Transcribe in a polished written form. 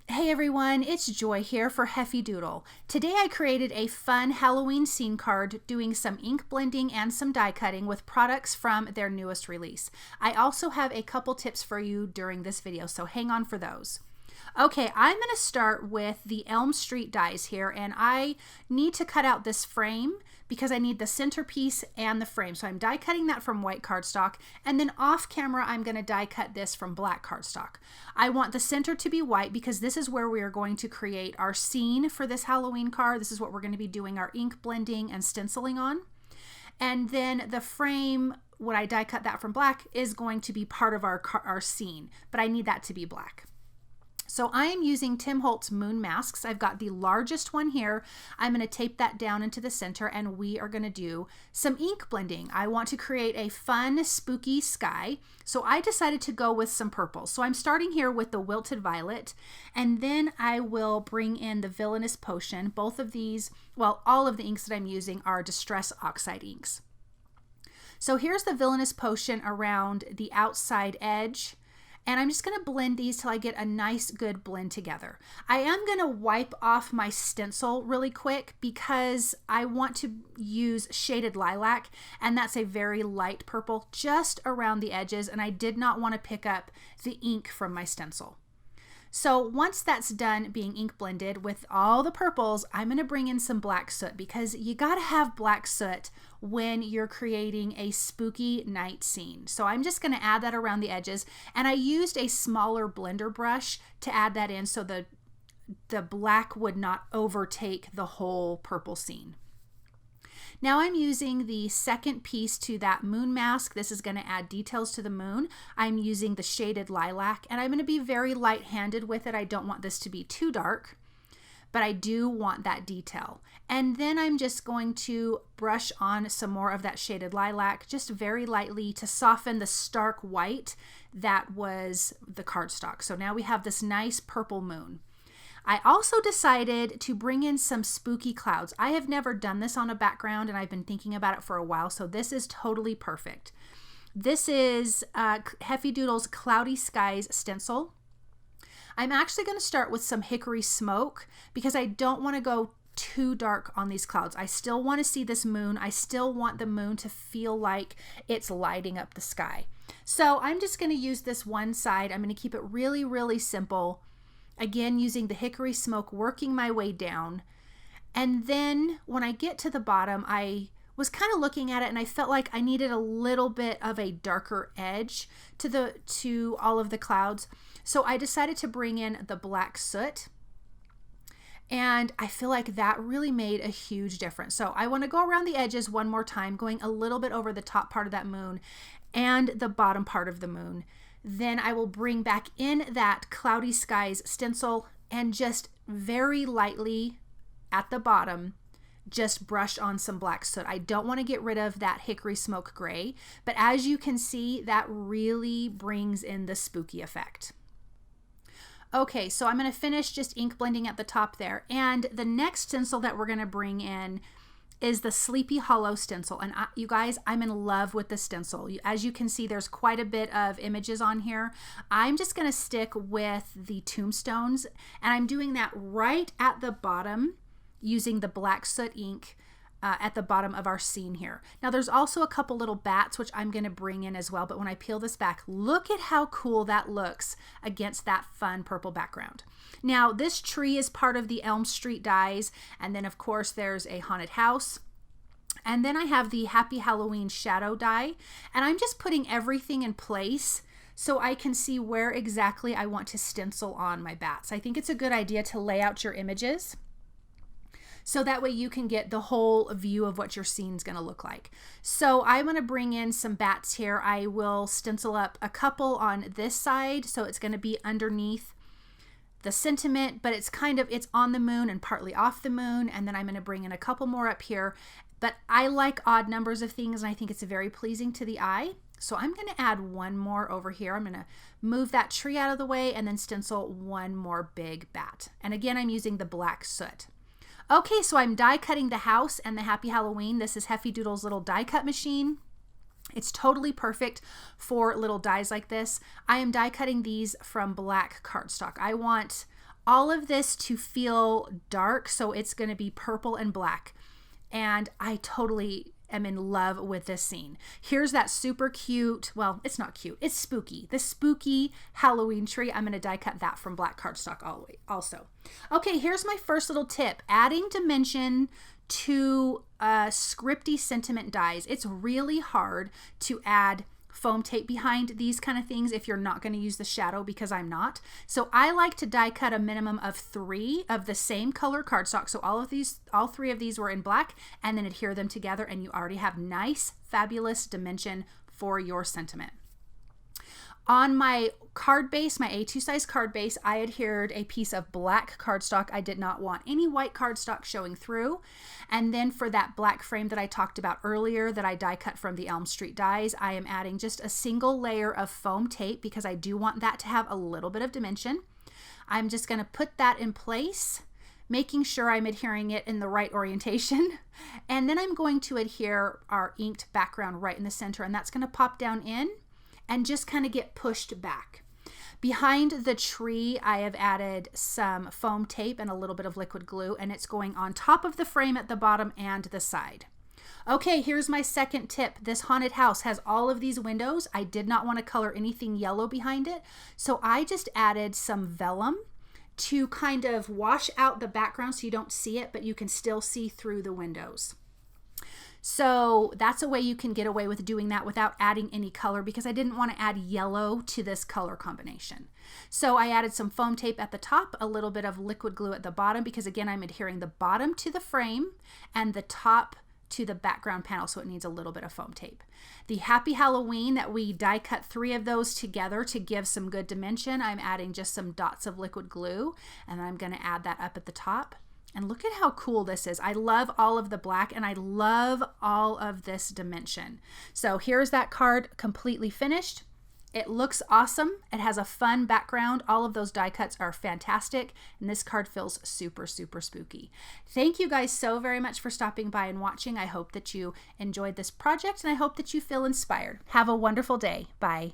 Hey everyone, it's Joy here for Heffy Doodle. Today I created a fun Halloween scene card doing some ink blending and some die cutting with products from their newest release. I also have a couple tips for you during this video, so hang on for those. Okay, I'm going to start with the Elm Street dies here, and I need to cut out this frame because I need the centerpiece and the frame. So I'm die cutting that from white cardstock, and then off camera I'm going to die cut this from black cardstock. I want the center to be white because this is where we are going to create our scene for this Halloween card. This is what we're going to be doing our ink blending and stenciling on. And then the frame, when I die cut that from black, is going to be part of our scene, but I need that to be black. So I am using Tim Holtz moon masks. I've got the largest one here. I'm going to tape that down into the center and we are going to do some ink blending. I want to create a fun, spooky sky. So I decided to go with some purples. So I'm starting here with the Wilted Violet, and then I will bring in the Villainous Potion. Both of these, well, all of the inks that I'm using are Distress Oxide inks. So here's the Villainous Potion around the outside edge. And I'm just going to blend these till I get a nice good blend together. I am going to wipe off my stencil really quick because I want to use Shaded Lilac, and that's a very light purple just around the edges, and I did not want to pick up the ink from my stencil. So once that's done being ink blended with all the purples, I'm going to bring in some black soot because you got to have black soot when you're creating a spooky night scene. So I'm just going to add that around the edges, and I used a smaller blender brush to add that in so the black would not overtake the whole purple scene. Now I'm using the second piece to that moon mask. This is going to add details to the moon. I'm using the Shaded Lilac, and I'm going to be very light-handed with it. I don't want this to be too dark, but I do want that detail. And then I'm just going to brush on some more of that Shaded Lilac, just very lightly to soften the stark white that was the cardstock. So now we have this nice purple moon. I also decided to bring in some spooky clouds. I have never done this on a background, and I've been thinking about it for a while, so this is totally perfect. This is Heffy Doodle's Cloudy Skies stencil. I'm actually going to start with some hickory smoke because I don't want to go too dark on these clouds. I still want to see this moon. I still want the moon to feel like it's lighting up the sky. So I'm just going to use this one side. I'm going to keep it really, really simple. Again, using the hickory smoke, working my way down. And then when I get to the bottom, I was kind of looking at it and I felt like I needed a little bit of a darker edge to all of the clouds. So I decided to bring in the black soot. And I feel like that really made a huge difference. So I want to go around the edges one more time, going a little bit over the top part of that moon and the bottom part of the moon. Then I will bring back in that Cloudy Skies stencil and just very lightly at the bottom, just brush on some black soot. I don't want to get rid of that hickory smoke gray, but as you can see, that really brings in the spooky effect. Okay, so I'm going to finish just ink blending at the top there. And the next stencil that we're going to bring in is the Sleepy Hollow stencil. And you guys, I'm in love with the stencil. As you can see, there's quite a bit of images on here. I'm just going to stick with the tombstones, and I'm doing that right at the bottom using the black soot ink at the bottom of our scene here. Now there's also a couple little bats which I'm going to bring in as well, but when I peel this back, look at how cool that looks against that fun purple background. Now this tree is part of the Elm Street dies, and then of course there's a haunted house. And then I have the Happy Halloween shadow die, and I'm just putting everything in place so I can see where exactly I want to stencil on my bats. I think it's a good idea to lay out your images so that way you can get the whole view of what your scene's going to look like. So I'm going to bring in some bats here. I will stencil up a couple on this side, so it's going to be underneath the sentiment, but it's on the moon and partly off the moon, and then I'm going to bring in a couple more up here. But I like odd numbers of things, and I think it's very pleasing to the eye. So I'm going to add one more over here. I'm going to move that tree out of the way and then stencil one more big bat. And again, I'm using the black soot. Okay, so I'm die cutting the house and the Happy Halloween. This is Heffy Doodle's little die cut machine. It's totally perfect for little dies like this. I am die cutting these from black cardstock. I want all of this to feel dark, so it's going to be purple and black. And I totally am in love with this scene. Here's that super cute, well, it's not cute, it's spooky. The spooky Halloween tree. I'm going to die cut that from black cardstock also. Okay, here's my first little tip. Adding dimension to scripty sentiment dies. It's really hard to add foam tape behind these kind of things if you're not going to use the shadow, because I'm not. So I like to die cut a minimum of 3 of the same color cardstock. So all 3 of these were in black, and then adhere them together, and you already have nice, fabulous dimension for your sentiment. On my card base, my A2 size card base, I adhered a piece of black cardstock. I did not want any white cardstock showing through. And then for that black frame that I talked about earlier that I die cut from the Elm Street dies, I am adding just a single layer of foam tape because I do want that to have a little bit of dimension. I'm just going to put that in place, making sure I'm adhering it in the right orientation. And then I'm going to adhere our inked background right in the center, and that's going to pop down in and just kind of get pushed back. Behind the tree, I have added some foam tape and a little bit of liquid glue, and it's going on top of the frame at the bottom and the side. Okay, here's my second tip. This haunted house has all of these windows. I did not want to color anything yellow behind it, so I just added some vellum to kind of wash out the background so you don't see it, but you can still see through the windows. So that's a way you can get away with doing that without adding any color, because I didn't want to add yellow to this color combination. So I added some foam tape at the top, a little bit of liquid glue at the bottom, because again, I'm adhering the bottom to the frame and the top to the background panel, so it needs a little bit of foam tape. The Happy Halloween that we die cut 3 of those together to give some good dimension, I'm adding just some dots of liquid glue, and I'm going to add that up at the top. And look at how cool this is. I love all of the black, and I love all of this dimension. So here's that card completely finished. It looks awesome. It has a fun background. All of those die cuts are fantastic, and this card feels super, super spooky. Thank you guys so very much for stopping by and watching. I hope that you enjoyed this project, and I hope that you feel inspired. Have a wonderful day. Bye.